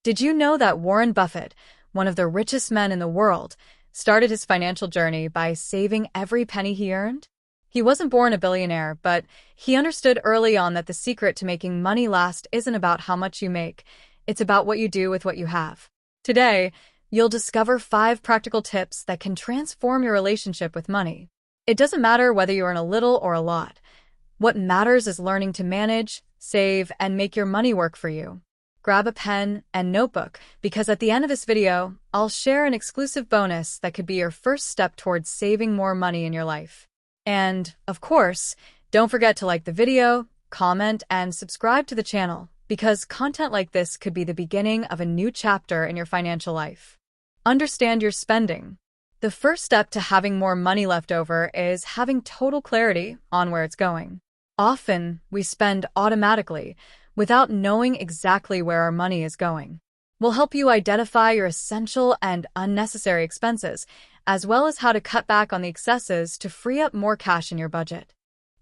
Did you know that Warren Buffett, one of the richest men in the world, started his financial journey by saving every penny he earned? He wasn't born a billionaire, but he understood early on that the secret to making money last isn't about how much you make, it's about what you do with what you have. Today, you'll discover 5 practical tips that can transform your relationship with money. It doesn't matter whether you earn a little or a lot. What matters is learning to manage, save, and make your money work for you. Grab a pen and notebook, because at the end of this video, I'll share an exclusive bonus that could be your first step towards saving more money in your life. And, of course, don't forget to like the video, comment, and subscribe to the channel, because content like this could be the beginning of a new chapter in your financial life. Understand your spending. The first step to having more money left over is having total clarity on where it's going. Often, we spend automatically, without knowing exactly where our money is going. We'll help you identify your essential and unnecessary expenses, as well as how to cut back on the excesses to free up more cash in your budget.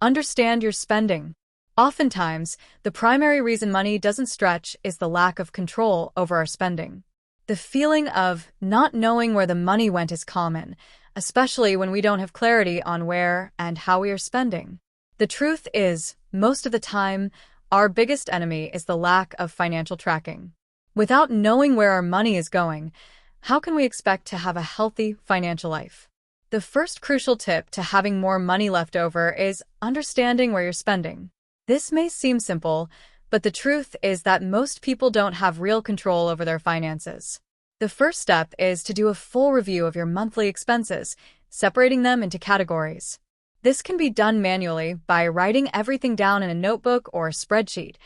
Understand your spending. Oftentimes, the primary reason money doesn't stretch is the lack of control over our spending. The feeling of not knowing where the money went is common, especially when we don't have clarity on where and how we are spending. The truth is, most of the time, our biggest enemy is the lack of financial tracking. Without knowing where our money is going, how can we expect to have a healthy financial life? The first crucial tip to having more money left over is understanding where you're spending. This may seem simple, but the truth is that most people don't have real control over their finances. The first step is to do a full review of your monthly expenses, separating them into categories. This can be done manually by writing everything down in a notebook or a spreadsheet,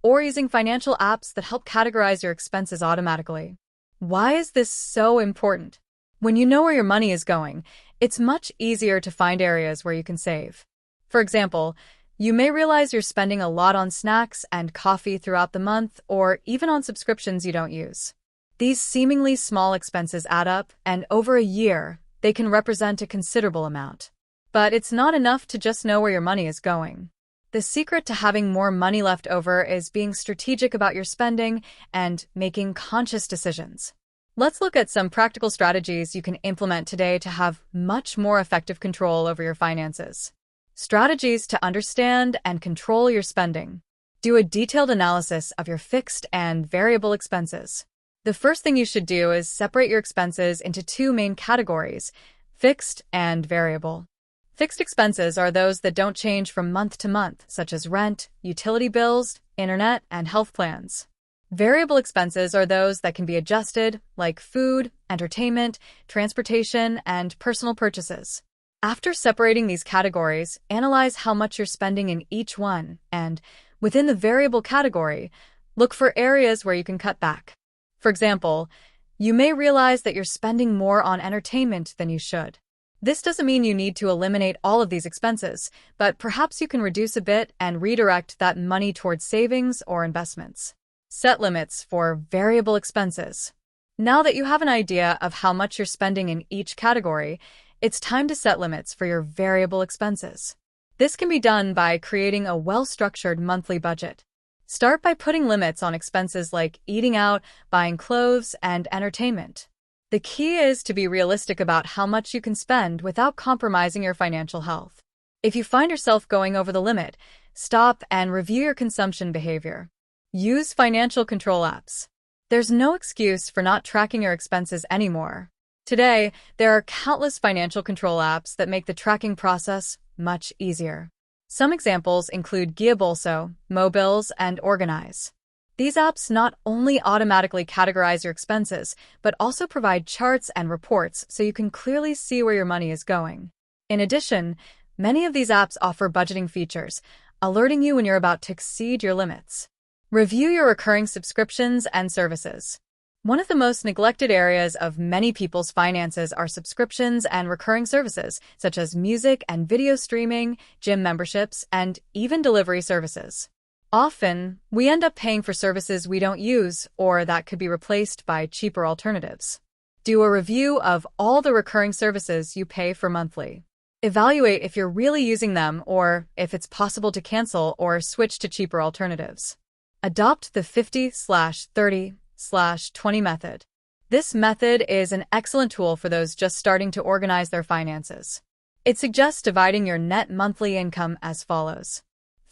or using financial apps that help categorize your expenses automatically. Why is this so important? When you know where your money is going, it's much easier to find areas where you can save. For example, you may realize you're spending a lot on snacks and coffee throughout the month, or even on subscriptions you don't use. These seemingly small expenses add up, and over a year, they can represent a considerable amount. But it's not enough to just know where your money is going. The secret to having more money left over is being strategic about your spending and making conscious decisions. Let's look at some practical strategies you can implement today to have much more effective control over your finances. Strategies to understand and control your spending. Do a detailed analysis of your fixed and variable expenses. The first thing you should do is separate your expenses into 2 main categories, fixed and variable. Fixed expenses are those that don't change from month to month, such as rent, utility bills, internet, and health plans. Variable expenses are those that can be adjusted, like food, entertainment, transportation, and personal purchases. After separating these categories, analyze how much you're spending in each one, and, within the variable category, look for areas where you can cut back. For example, you may realize that you're spending more on entertainment than you should. This doesn't mean you need to eliminate all of these expenses, but perhaps you can reduce a bit and redirect that money towards savings or investments. Set limits for variable expenses. Now that you have an idea of how much you're spending in each category, it's time to set limits for your variable expenses. This can be done by creating a well-structured monthly budget. Start by putting limits on expenses like eating out, buying clothes, and entertainment. The key is to be realistic about how much you can spend without compromising your financial health. If you find yourself going over the limit, stop and review your consumption behavior. Use financial control apps. There's no excuse for not tracking your expenses anymore. Today, there are countless financial control apps that make the tracking process much easier. Some examples include Bolso, Mobills, and Organize. These apps not only automatically categorize your expenses, but also provide charts and reports so you can clearly see where your money is going. In addition, many of these apps offer budgeting features, alerting you when you're about to exceed your limits. Review your recurring subscriptions and services. One of the most neglected areas of many people's finances are subscriptions and recurring services, such as music and video streaming, gym memberships, and even delivery services. Often, we end up paying for services we don't use or that could be replaced by cheaper alternatives. Do a review of all the recurring services you pay for monthly. Evaluate if you're really using them or if it's possible to cancel or switch to cheaper alternatives. Adopt the 50/30 30/20 method. This method is an excellent tool for those just starting to organize their finances. It suggests dividing your net monthly income as follows: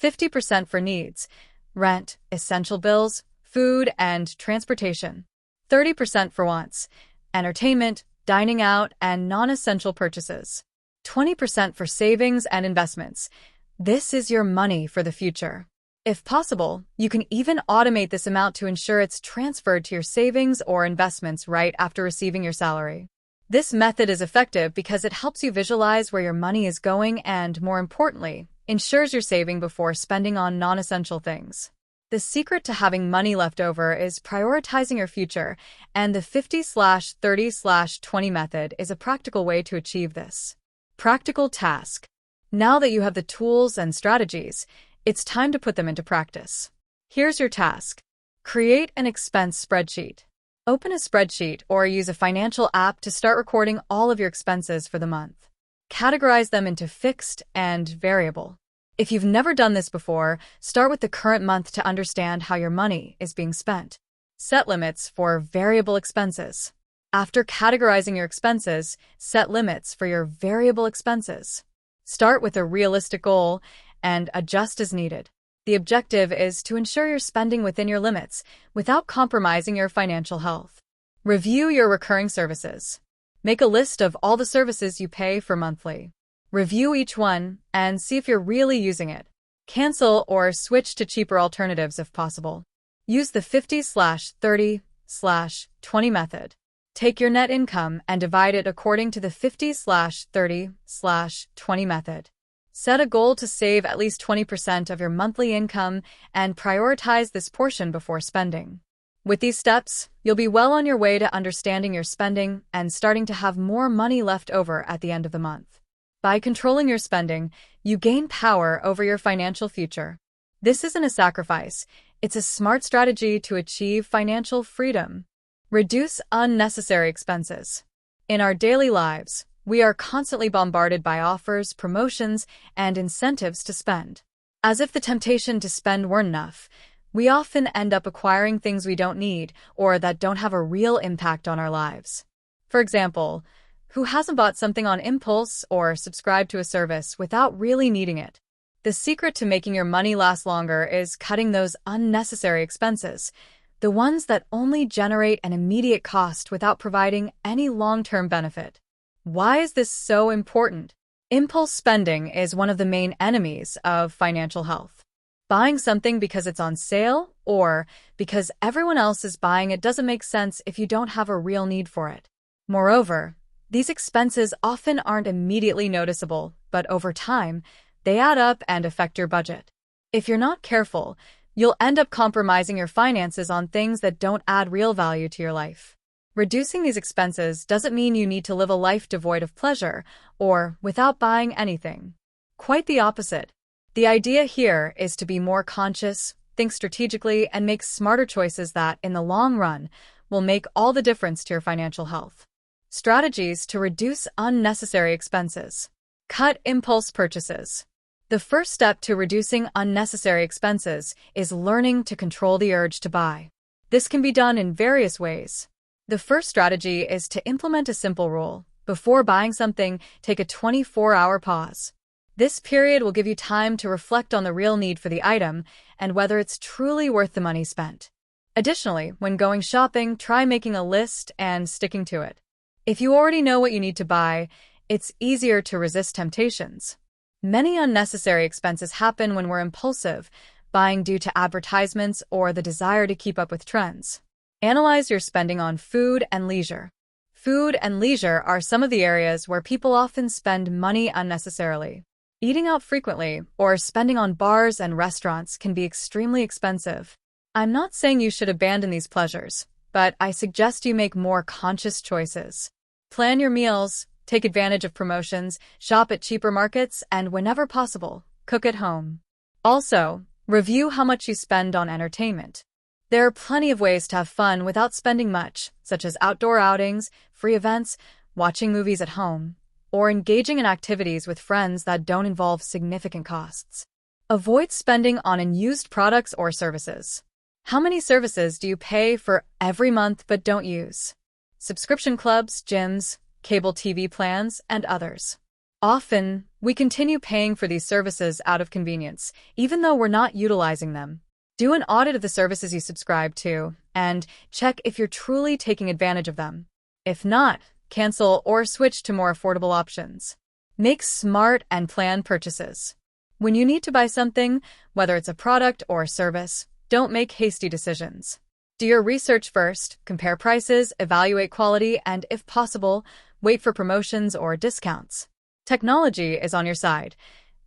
50% for needs, rent, essential bills, food, and transportation. 30% for wants, entertainment, dining out, and non-essential purchases. 20% for savings and investments. This is your money for the future. If possible, you can even automate this amount to ensure it's transferred to your savings or investments right after receiving your salary. This method is effective because it helps you visualize where your money is going and, more importantly, ensures you're saving before spending on non-essential things. The secret to having money left over is prioritizing your future, and the 50/30/20 method is a practical way to achieve this. Practical task. Now that you have the tools and strategies, it's time to put them into practice. Here's your task. Create an expense spreadsheet. Open a spreadsheet or use a financial app to start recording all of your expenses for the month. Categorize them into fixed and variable. If you've never done this before, start with the current month to understand how your money is being spent. Set limits for variable expenses. After categorizing your expenses, set limits for your variable expenses. Start with a realistic goal and adjust as needed. The objective is to ensure you're spending within your limits without compromising your financial health. Review your recurring services. Make a list of all the services you pay for monthly. Review each one and see if you're really using it. Cancel or switch to cheaper alternatives if possible. Use the 50/30/20 method. Take your net income and divide it according to the 50/30/20 method. Set a goal to save at least 20% of your monthly income and prioritize this portion before spending. With these steps, you'll be well on your way to understanding your spending and starting to have more money left over at the end of the month. By controlling your spending, you gain power over your financial future. This isn't a sacrifice, it's a smart strategy to achieve financial freedom. Reduce unnecessary expenses. In our daily lives, we are constantly bombarded by offers, promotions, and incentives to spend. As if the temptation to spend weren't enough, we often end up acquiring things we don't need or that don't have a real impact on our lives. For example, who hasn't bought something on impulse or subscribed to a service without really needing it? The secret to making your money last longer is cutting those unnecessary expenses, the ones that only generate an immediate cost without providing any long-term benefit. Why is this so important? Impulse spending is one of the main enemies of financial health. Buying something because it's on sale or because everyone else is buying it doesn't make sense if you don't have a real need for it. Moreover, these expenses often aren't immediately noticeable, but over time, they add up and affect your budget. If you're not careful, you'll end up compromising your finances on things that don't add real value to your life. Reducing these expenses doesn't mean you need to live a life devoid of pleasure or without buying anything. Quite the opposite. The idea here is to be more conscious, think strategically, and make smarter choices that, in the long run, will make all the difference to your financial health. Strategies to reduce unnecessary expenses. Cut impulse purchases. The first step to reducing unnecessary expenses is learning to control the urge to buy. This can be done in various ways. The first strategy is to implement a simple rule. Before buying something, take a 24-hour pause. This period will give you time to reflect on the real need for the item and whether it's truly worth the money spent. Additionally, when going shopping, try making a list and sticking to it. If you already know what you need to buy, it's easier to resist temptations. Many unnecessary expenses happen when we're impulsive, buying due to advertisements or the desire to keep up with trends. Analyze your spending on food and leisure. Food and leisure are some of the areas where people often spend money unnecessarily. Eating out frequently or spending on bars and restaurants can be extremely expensive. I'm not saying you should abandon these pleasures, but I suggest you make more conscious choices. Plan your meals, take advantage of promotions, shop at cheaper markets, and whenever possible, cook at home. Also, review how much you spend on entertainment. There are plenty of ways to have fun without spending much, such as outdoor outings, free events, watching movies at home, or engaging in activities with friends that don't involve significant costs. Avoid spending on unused products or services. How many services do you pay for every month but don't use? Subscription clubs, gyms, cable TV plans, and others. Often, we continue paying for these services out of convenience, even though we're not utilizing them. Do an audit of the services you subscribe to, and check if you're truly taking advantage of them. If not, cancel or switch to more affordable options. Make smart and planned purchases. When you need to buy something, whether it's a product or a service, don't make hasty decisions. Do your research first, compare prices, evaluate quality, and if possible, wait for promotions or discounts. Technology is on your side.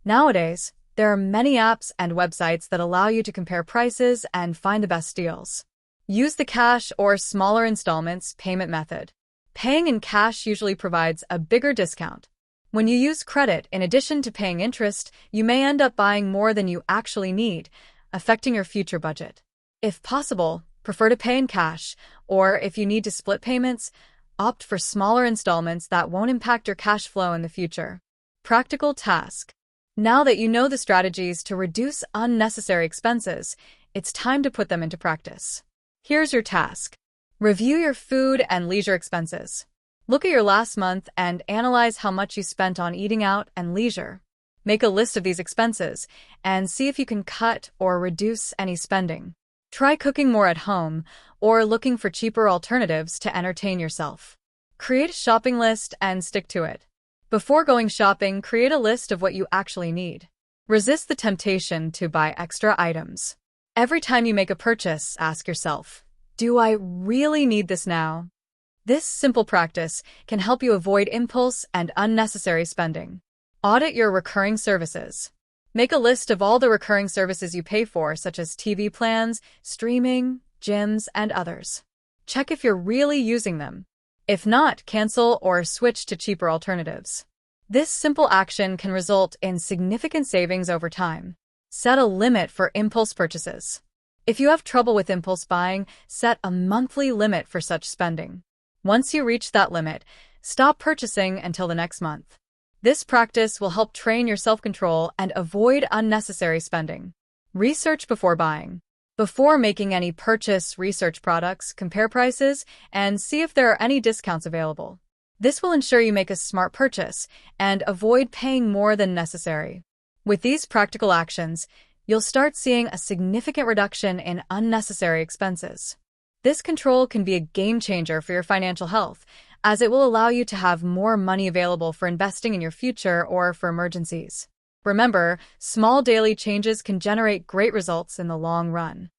Nowadays, there are many apps and websites that allow you to compare prices and find the best deals. Use the cash or smaller installments payment method. Paying in cash usually provides a bigger discount. When you use credit in addition to paying interest, you may end up buying more than you actually need, affecting your future budget. If possible, prefer to pay in cash, or if you need to split payments, opt for smaller installments that won't impact your cash flow in the future. Practical task. Now that you know the strategies to reduce unnecessary expenses, it's time to put them into practice. Here's your task. Review your food and leisure expenses. Look at your last month and analyze how much you spent on eating out and leisure. Make a list of these expenses and see if you can cut or reduce any spending. Try cooking more at home or looking for cheaper alternatives to entertain yourself. Create a shopping list and stick to it. Before going shopping, create a list of what you actually need. Resist the temptation to buy extra items. Every time you make a purchase, ask yourself, do I really need this now? This simple practice can help you avoid impulse and unnecessary spending. Audit your recurring services. Make a list of all the recurring services you pay for, such as TV plans, streaming, gyms, and others. Check if you're really using them. If not, cancel or switch to cheaper alternatives. This simple action can result in significant savings over time. Set a limit for impulse purchases. If you have trouble with impulse buying, set a monthly limit for such spending. Once you reach that limit, stop purchasing until the next month. This practice will help train your self-control and avoid unnecessary spending. Research before buying. Before making any purchase, research products, compare prices, and see if there are any discounts available. This will ensure you make a smart purchase and avoid paying more than necessary. With these practical actions, you'll start seeing a significant reduction in unnecessary expenses. This control can be a game changer for your financial health, as it will allow you to have more money available for investing in your future or for emergencies. Remember, small daily changes can generate great results in the long run.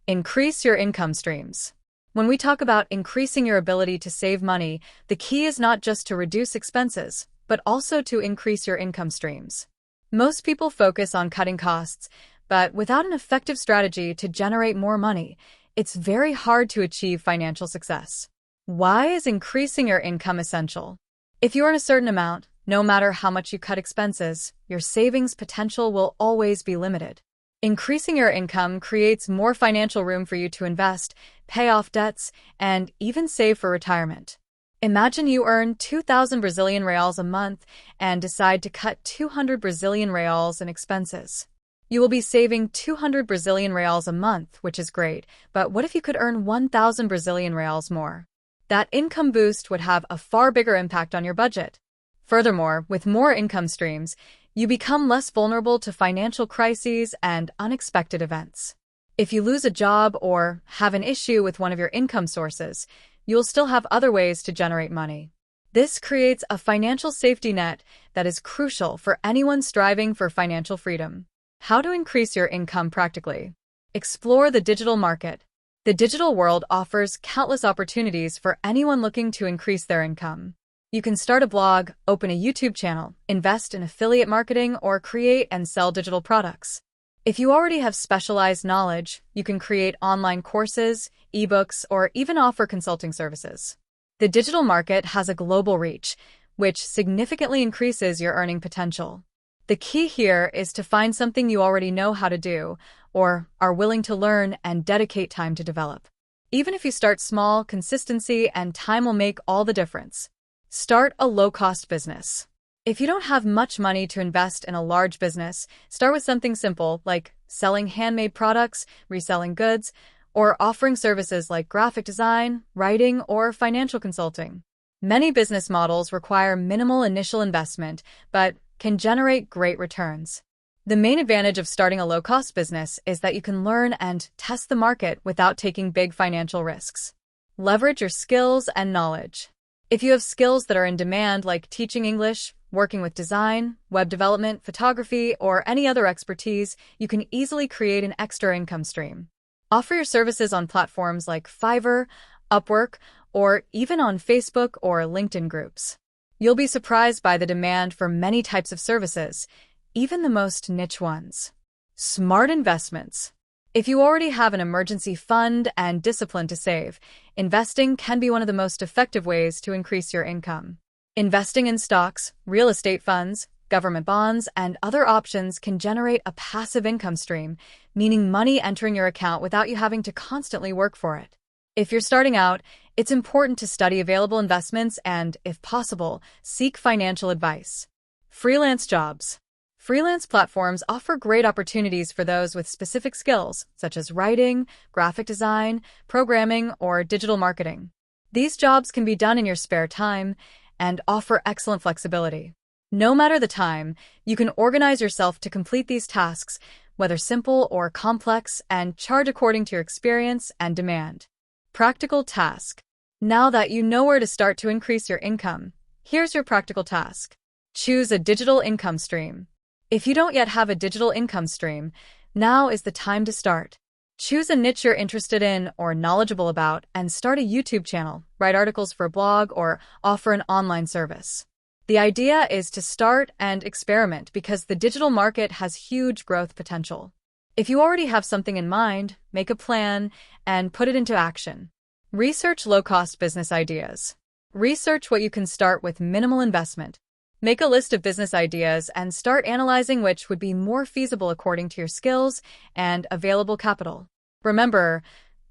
Increase your income streams. When we talk about increasing your ability to save money, the key is not just to reduce expenses, but also to increase your income streams. Most people focus on cutting costs, but without an effective strategy to generate more money, it's very hard to achieve financial success. Why is increasing your income essential? If you earn a certain amount, no matter how much you cut expenses, your savings potential will always be limited. Increasing your income creates more financial room for you to invest, pay off debts, and even save for retirement. Imagine you earn 2,000 Brazilian reals a month and decide to cut 200 Brazilian reals in expenses. You will be saving 200 Brazilian reals a month, which is great, but what if you could earn 1,000 Brazilian reals more? That income boost would have a far bigger impact on your budget. Furthermore, with more income streams, you become less vulnerable to financial crises and unexpected events. If you lose a job or have an issue with one of your income sources, you'll still have other ways to generate money. This creates a financial safety net that is crucial for anyone striving for financial freedom. How to increase your income practically. Explore the digital market. The digital world offers countless opportunities for anyone looking to increase their income. You can start a blog, open a YouTube channel, invest in affiliate marketing, or create and sell digital products. If you already have specialized knowledge, you can create online courses, ebooks, or even offer consulting services. The digital market has a global reach, which significantly increases your earning potential. The key here is to find something you already know how to do, or are willing to learn and dedicate time to develop. Even if you start small, consistency and time will make all the difference. Start a low-cost business. If you don't have much money to invest in a large business, start with something simple like selling handmade products, reselling goods, or offering services like graphic design, writing, or financial consulting. Many business models require minimal initial investment, but can generate great returns. The main advantage of starting a low-cost business is that you can learn and test the market without taking big financial risks. Leverage your skills and knowledge. If you have skills that are in demand, like teaching English, working with design, web development, photography, or any other expertise, you can easily create an extra income stream. Offer your services on platforms like Fiverr, Upwork, or even on Facebook or LinkedIn groups. You'll be surprised by the demand for many types of services, even the most niche ones. Smart investments. If you already have an emergency fund and discipline to save, investing can be one of the most effective ways to increase your income. Investing in stocks, real estate funds, government bonds, and other options can generate a passive income stream, meaning money entering your account without you having to constantly work for it. If you're starting out, it's important to study available investments and, if possible, seek financial advice. Freelance jobs. Freelance platforms offer great opportunities for those with specific skills, such as writing, graphic design, programming, or digital marketing. These jobs can be done in your spare time and offer excellent flexibility. No matter the time, you can organize yourself to complete these tasks, whether simple or complex, and charge according to your experience and demand. Practical task. Now that you know where to start to increase your income, here's your practical task. Choose a digital income stream. If you don't yet have a digital income stream, now is the time to start. Choose a niche you're interested in or knowledgeable about and start a YouTube channel, write articles for a blog, or offer an online service. The idea is to start and experiment because the digital market has huge growth potential. If you already have something in mind, make a plan and put it into action. Research low-cost business ideas. Research what you can start with minimal investment. Make a list of business ideas and start analyzing which would be more feasible according to your skills and available capital. Remember,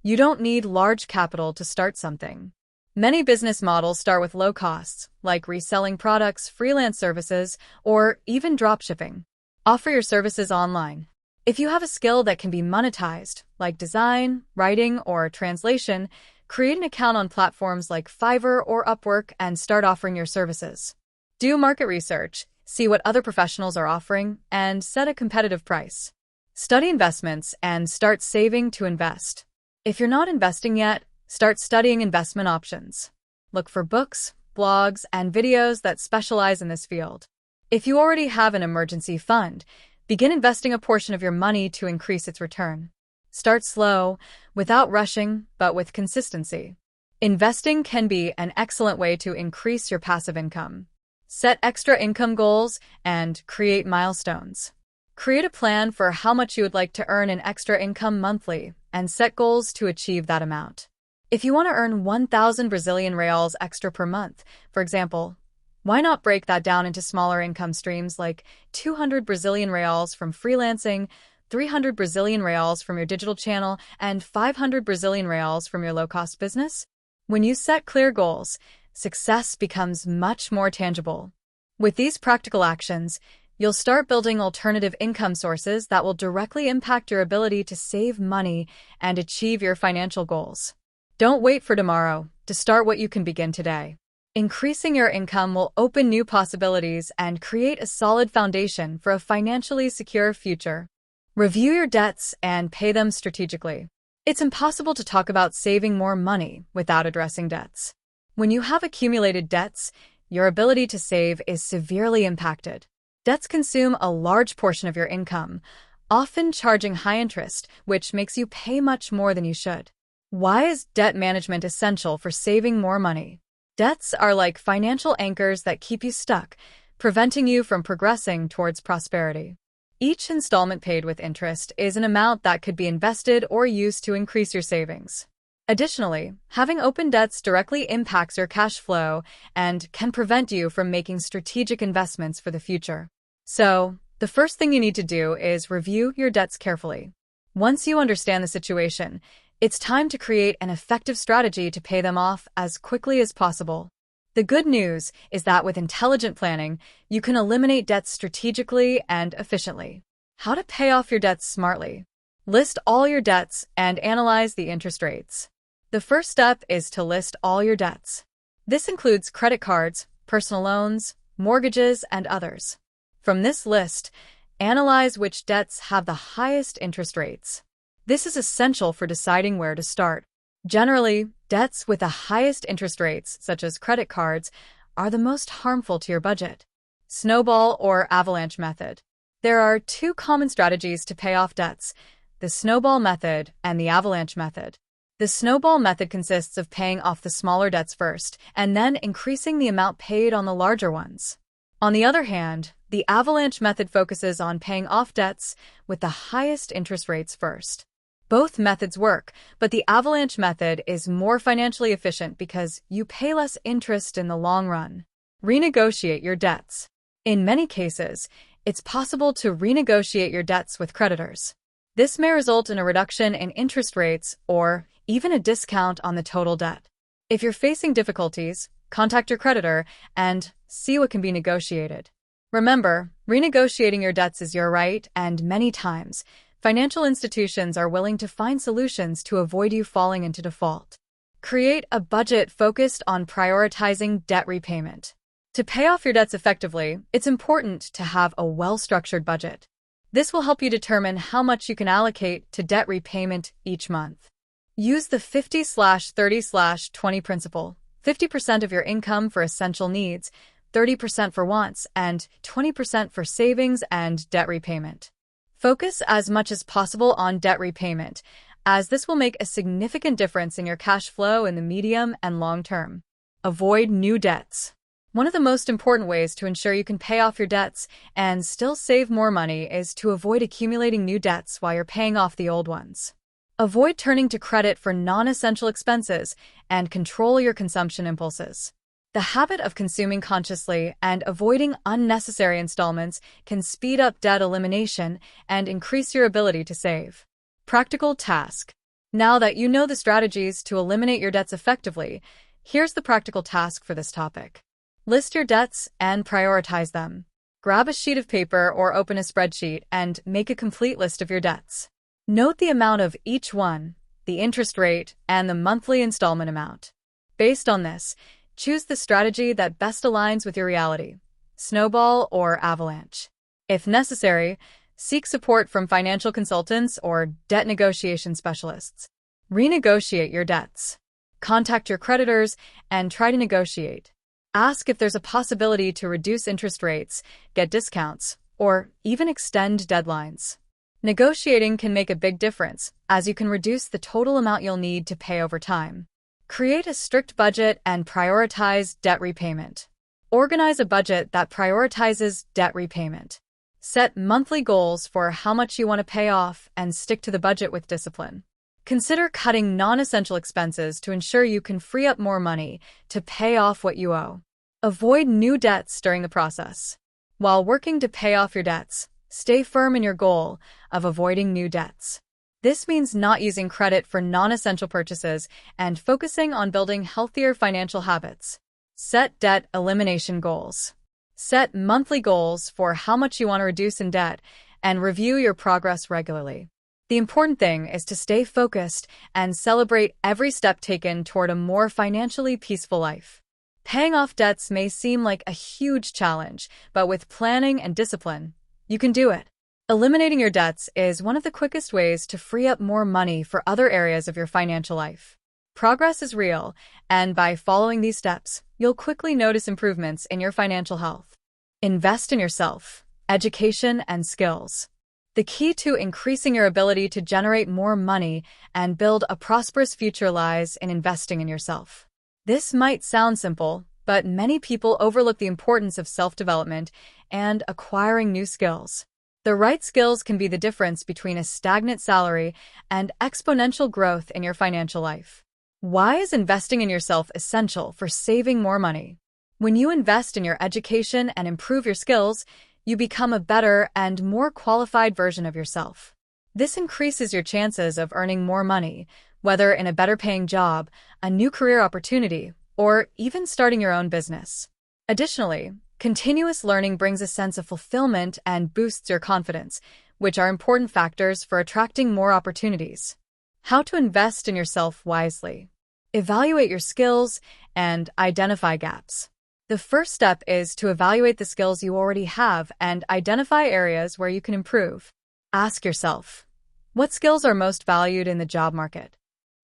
you don't need large capital to start something. Many business models start with low costs, like reselling products, freelance services, or even dropshipping. Offer your services online. If you have a skill that can be monetized, like design, writing, or translation, create an account on platforms like Fiverr or Upwork and start offering your services. Do market research, see what other professionals are offering, and set a competitive price. Study investments and start saving to invest. If you're not investing yet, start studying investment options. Look for books, blogs, and videos that specialize in this field. If you already have an emergency fund, begin investing a portion of your money to increase its return. Start slow, without rushing, but with consistency. Investing can be an excellent way to increase your passive income. Set extra income goals and create milestones. Create a plan for how much you would like to earn in extra income monthly and set goals to achieve that amount. If you want to earn 1,000 Brazilian reals extra per month, for example, why not break that down into smaller income streams like 200 Brazilian reals from freelancing, 300 Brazilian reals from your digital channel, and 500 Brazilian reals from your low-cost business? When you set clear goals, success becomes much more tangible. With these practical actions, you'll start building alternative income sources that will directly impact your ability to save money and achieve your financial goals. Don't wait for tomorrow to start what you can begin today. Increasing your income will open new possibilities and create a solid foundation for a financially secure future. Review your debts and pay them strategically. It's impossible to talk about saving more money without addressing debts. When you have accumulated debts, your ability to save is severely impacted. Debts consume a large portion of your income, often charging high interest, which makes you pay much more than you should. Why is debt management essential for saving more money? Debts are like financial anchors that keep you stuck, preventing you from progressing towards prosperity. Each installment paid with interest is an amount that could be invested or used to increase your savings. Additionally, having open debts directly impacts your cash flow and can prevent you from making strategic investments for the future. So, the first thing you need to do is review your debts carefully. Once you understand the situation, it's time to create an effective strategy to pay them off as quickly as possible. The good news is that with intelligent planning, you can eliminate debts strategically and efficiently. How to pay off your debts smartly. List all your debts and analyze the interest rates. The first step is to list all your debts. This includes credit cards, personal loans, mortgages, and others. From this list, analyze which debts have the highest interest rates. This is essential for deciding where to start. Generally, debts with the highest interest rates, such as credit cards, are the most harmful to your budget. Snowball or avalanche method. There are two common strategies to pay off debts: the snowball method and the avalanche method. The snowball method consists of paying off the smaller debts first and then increasing the amount paid on the larger ones. On the other hand, the avalanche method focuses on paying off debts with the highest interest rates first. Both methods work, but the avalanche method is more financially efficient because you pay less interest in the long run. Renegotiate your debts. In many cases, it's possible to renegotiate your debts with creditors. This may result in a reduction in interest rates or even a discount on the total debt. If you're facing difficulties, contact your creditor and see what can be negotiated. Remember, renegotiating your debts is your right, and many times, financial institutions are willing to find solutions to avoid you falling into default. Create a budget focused on prioritizing debt repayment. To pay off your debts effectively, it's important to have a well-structured budget. This will help you determine how much you can allocate to debt repayment each month. Use the 50/30/20 principle: 50% of your income for essential needs, 30% for wants, and 20% for savings and debt repayment. Focus as much as possible on debt repayment, as this will make a significant difference in your cash flow in the medium and long term. Avoid new debts. One of the most important ways to ensure you can pay off your debts and still save more money is to avoid accumulating new debts while you're paying off the old ones. Avoid turning to credit for non-essential expenses and control your consumption impulses. The habit of consuming consciously and avoiding unnecessary installments can speed up debt elimination and increase your ability to save. Practical task. Now that you know the strategies to eliminate your debts effectively, here's the practical task for this topic. List your debts and prioritize them. Grab a sheet of paper or open a spreadsheet and make a complete list of your debts. Note the amount of each one, the interest rate, and the monthly installment amount. Based on this, choose the strategy that best aligns with your reality: snowball or avalanche. If necessary, seek support from financial consultants or debt negotiation specialists. Renegotiate your debts. Contact your creditors and try to negotiate. Ask if there's a possibility to reduce interest rates, get discounts, or even extend deadlines. Negotiating can make a big difference, as you can reduce the total amount you'll need to pay over time. Create a strict budget and prioritize debt repayment. Organize a budget that prioritizes debt repayment. Set monthly goals for how much you want to pay off and stick to the budget with discipline. Consider cutting non-essential expenses to ensure you can free up more money to pay off what you owe. Avoid new debts during the process. While working to pay off your debts, stay firm in your goal of avoiding new debts. This means not using credit for non-essential purchases and focusing on building healthier financial habits. Set debt elimination goals. Set monthly goals for how much you want to reduce in debt and review your progress regularly. The important thing is to stay focused and celebrate every step taken toward a more financially peaceful life. Paying off debts may seem like a huge challenge, but with planning and discipline, you can do it. Eliminating your debts is one of the quickest ways to free up more money for other areas of your financial life. Progress is real, and by following these steps, you'll quickly notice improvements in your financial health. Invest in yourself, education, and skills. The key to increasing your ability to generate more money and build a prosperous future lies in investing in yourself. This might sound simple, but many people overlook the importance of self-development and acquiring new skills. The right skills can be the difference between a stagnant salary and exponential growth in your financial life. Why is investing in yourself essential for saving more money? When you invest in your education and improve your skills, you become a better and more qualified version of yourself. This increases your chances of earning more money, whether in a better-paying job, a new career opportunity, or even starting your own business. Additionally, continuous learning brings a sense of fulfillment and boosts your confidence, which are important factors for attracting more opportunities. How to invest in yourself wisely. Evaluate your skills and identify gaps. The first step is to evaluate the skills you already have and identify areas where you can improve. Ask yourself, what skills are most valued in the job market?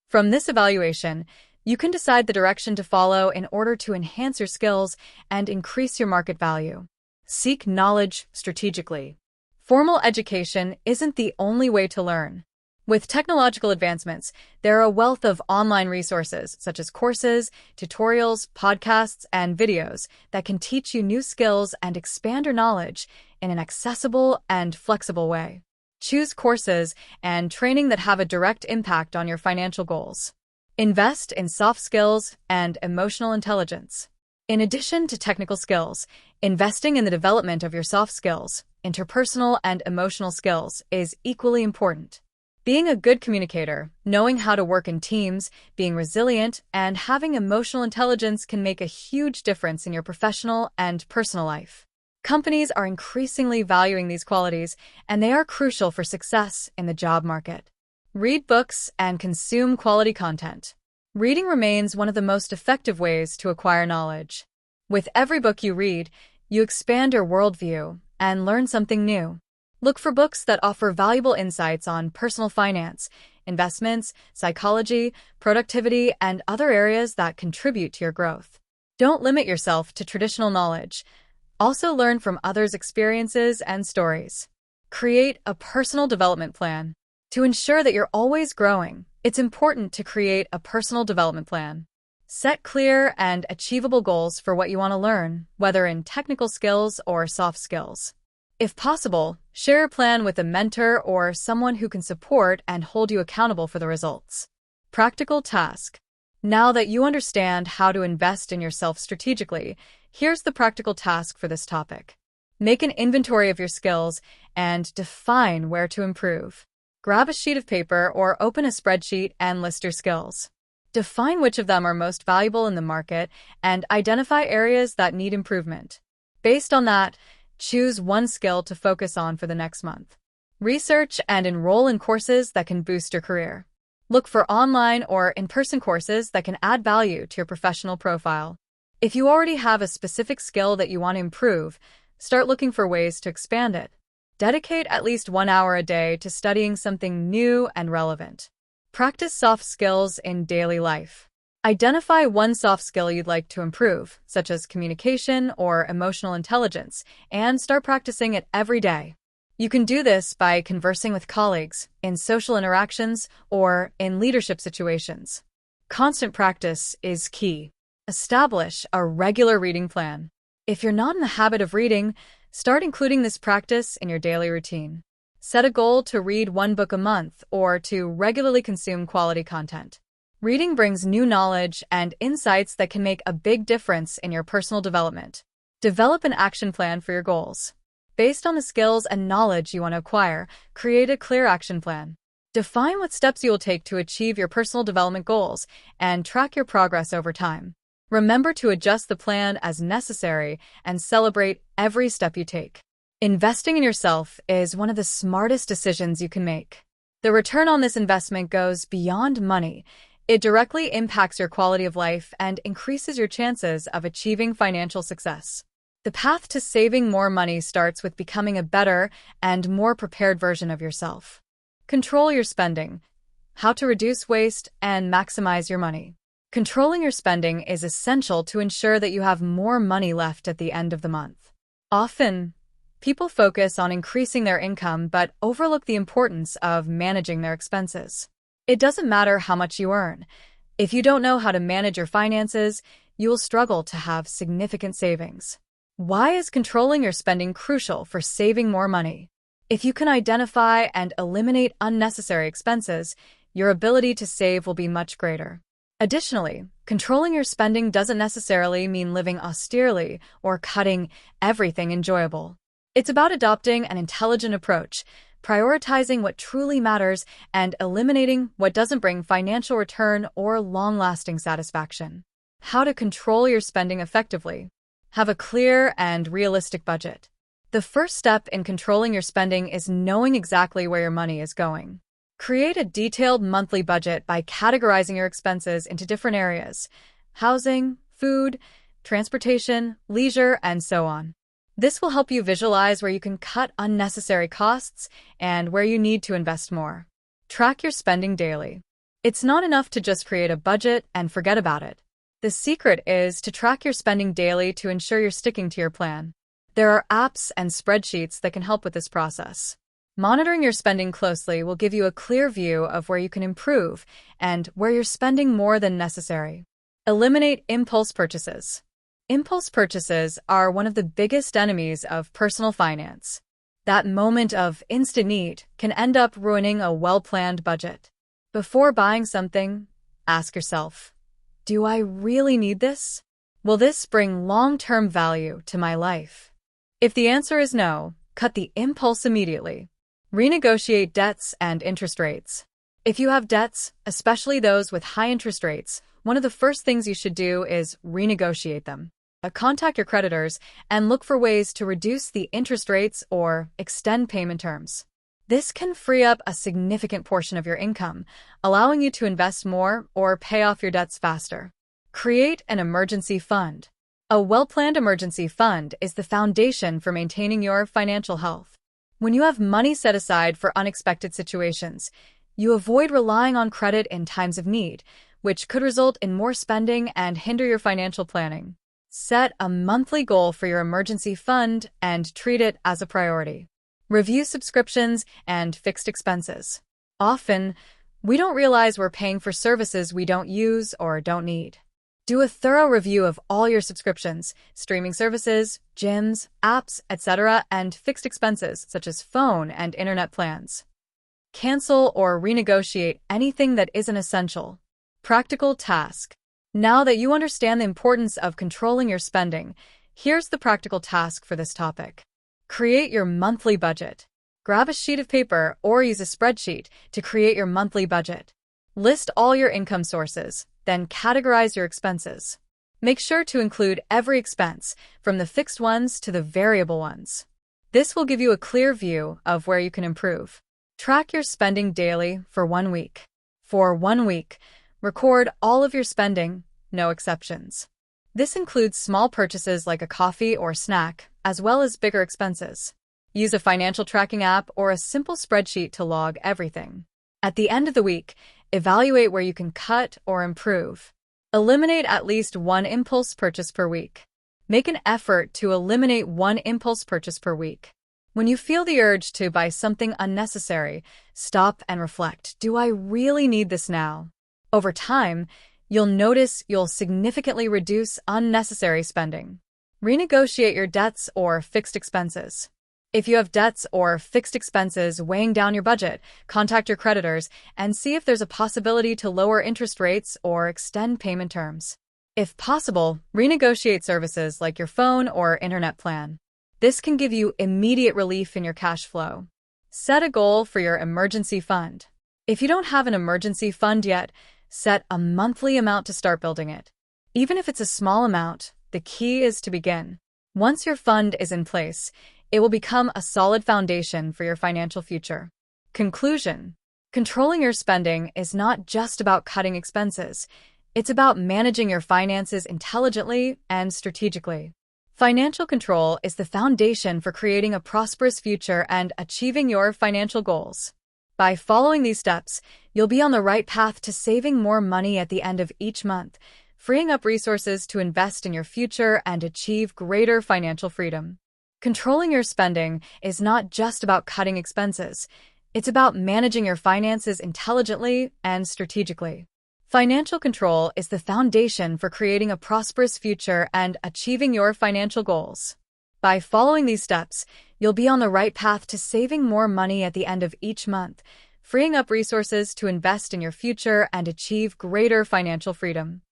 From this evaluation, you can decide the direction to follow in order to enhance your skills and increase your market value. Seek knowledge strategically. Formal education isn't the only way to learn. With technological advancements, there are a wealth of online resources such as courses, tutorials, podcasts, and videos that can teach you new skills and expand your knowledge in an accessible and flexible way. Choose courses and training that have a direct impact on your financial goals. Invest in soft skills and emotional intelligence. In addition to technical skills, investing in the development of your soft skills, interpersonal and emotional skills, is equally important. Being a good communicator, knowing how to work in teams, being resilient, and having emotional intelligence can make a huge difference in your professional and personal life. Companies are increasingly valuing these qualities, and they are crucial for success in the job market. Read books and consume quality content. Reading remains one of the most effective ways to acquire knowledge. With every book you read, you expand your worldview and learn something new. Look for books that offer valuable insights on personal finance, investments, psychology, productivity, and other areas that contribute to your growth. Don't limit yourself to traditional knowledge. Also learn from others' experiences and stories. Create a personal development plan. To ensure that you're always growing, it's important to create a personal development plan. Set clear and achievable goals for what you want to learn, whether in technical skills or soft skills. If possible, share your plan with a mentor or someone who can support and hold you accountable for the results. Practical task. Now that you understand how to invest in yourself strategically, here's the practical task for this topic. Make an inventory of your skills and define where to improve. Grab a sheet of paper or open a spreadsheet and list your skills. Define which of them are most valuable in the market and identify areas that need improvement. Based on that, choose one skill to focus on for the next month. Research and enroll in courses that can boost your career. Look for online or in-person courses that can add value to your professional profile. If you already have a specific skill that you want to improve, start looking for ways to expand it. Dedicate at least 1 hour a day to studying something new and relevant. Practice soft skills in daily life. Identify one soft skill you'd like to improve, such as communication or emotional intelligence, and start practicing it every day. You can do this by conversing with colleagues, in social interactions, or in leadership situations. Constant practice is key. Establish a regular reading plan. If you're not in the habit of reading, start including this practice in your daily routine. Set a goal to read 1 book a month or to regularly consume quality content. Reading brings new knowledge and insights that can make a big difference in your personal development. Develop an action plan for your goals. Based on the skills and knowledge you want to acquire, create a clear action plan. Define what steps you will take to achieve your personal development goals and track your progress over time. Remember to adjust the plan as necessary and celebrate every step you take. Investing in yourself is one of the smartest decisions you can make. The return on this investment goes beyond money. It directly impacts your quality of life and increases your chances of achieving financial success. The path to saving more money starts with becoming a better and more prepared version of yourself. Control your spending. How to reduce waste and maximize your money. Controlling your spending is essential to ensure that you have more money left at the end of the month. Often, people focus on increasing their income but overlook the importance of managing their expenses. It doesn't matter how much you earn. If you don't know how to manage your finances, you will struggle to have significant savings. Why is controlling your spending crucial for saving more money? If you can identify and eliminate unnecessary expenses, your ability to save will be much greater. Additionally, controlling your spending doesn't necessarily mean living austerely or cutting everything enjoyable. It's about adopting an intelligent approach, prioritizing what truly matters, and eliminating what doesn't bring financial return or long-lasting satisfaction. How to control your spending effectively. Have a clear and realistic budget. The first step in controlling your spending is knowing exactly where your money is going. Create a detailed monthly budget by categorizing your expenses into different areas: housing, food, transportation, leisure, and so on. This will help you visualize where you can cut unnecessary costs and where you need to invest more. Track your spending daily. It's not enough to just create a budget and forget about it. The secret is to track your spending daily to ensure you're sticking to your plan. There are apps and spreadsheets that can help with this process. Monitoring your spending closely will give you a clear view of where you can improve and where you're spending more than necessary. Eliminate impulse purchases. Impulse purchases are one of the biggest enemies of personal finance. That moment of instant need can end up ruining a well-planned budget. Before buying something, ask yourself, do I really need this? Will this bring long-term value to my life? If the answer is no, cut the impulse immediately. Renegotiate debts and interest rates. If you have debts, especially those with high interest rates, one of the first things you should do is renegotiate them. Contact your creditors and look for ways to reduce the interest rates or extend payment terms. This can free up a significant portion of your income, allowing you to invest more or pay off your debts faster. Create an emergency fund. A well-planned emergency fund is the foundation for maintaining your financial health. When you have money set aside for unexpected situations, you avoid relying on credit in times of need, which could result in more spending and hinder your financial planning. Set a monthly goal for your emergency fund and treat it as a priority. Review subscriptions and fixed expenses. Often, we don't realize we're paying for services we don't use or don't need. Do a thorough review of all your subscriptions, streaming services, gyms, apps, etc., and fixed expenses such as phone and internet plans. Cancel or renegotiate anything that isn't essential. Practical task. Now that you understand the importance of controlling your spending, here's the practical task for this topic. Create your monthly budget. Grab a sheet of paper or use a spreadsheet to create your monthly budget. List all your income sources, then categorize your expenses. Make sure to include every expense, from the fixed ones to the variable ones. This will give you a clear view of where you can improve. Track your spending daily for 1 week. For 1 week, record all of your spending, no exceptions. This includes small purchases like a coffee or snack, as well as bigger expenses. Use a financial tracking app or a simple spreadsheet to log everything. At the end of the week, evaluate where you can cut or improve. Eliminate at least one impulse purchase per week. Make an effort to eliminate one impulse purchase per week. When you feel the urge to buy something unnecessary, stop and reflect. Do I really need this now? Over time, you'll notice you'll significantly reduce unnecessary spending. Renegotiate your debts or fixed expenses. If you have debts or fixed expenses weighing down your budget, contact your creditors and see if there's a possibility to lower interest rates or extend payment terms. If possible, renegotiate services like your phone or internet plan. This can give you immediate relief in your cash flow. Set a goal for your emergency fund. If you don't have an emergency fund yet, set a monthly amount to start building it. Even if it's a small amount, the key is to begin. Once your fund is in place, it will become a solid foundation for your financial future. Conclusion: controlling your spending is not just about cutting expenses. It's about managing your finances intelligently and strategically. Financial control is the foundation for creating a prosperous future and achieving your financial goals. By following these steps, you'll be on the right path to saving more money at the end of each month, freeing up resources to invest in your future and achieve greater financial freedom. Controlling your spending is not just about cutting expenses. It's about managing your finances intelligently and strategically. Financial control is the foundation for creating a prosperous future and achieving your financial goals. By following these steps, you'll be on the right path to saving more money at the end of each month, freeing up resources to invest in your future and achieve greater financial freedom.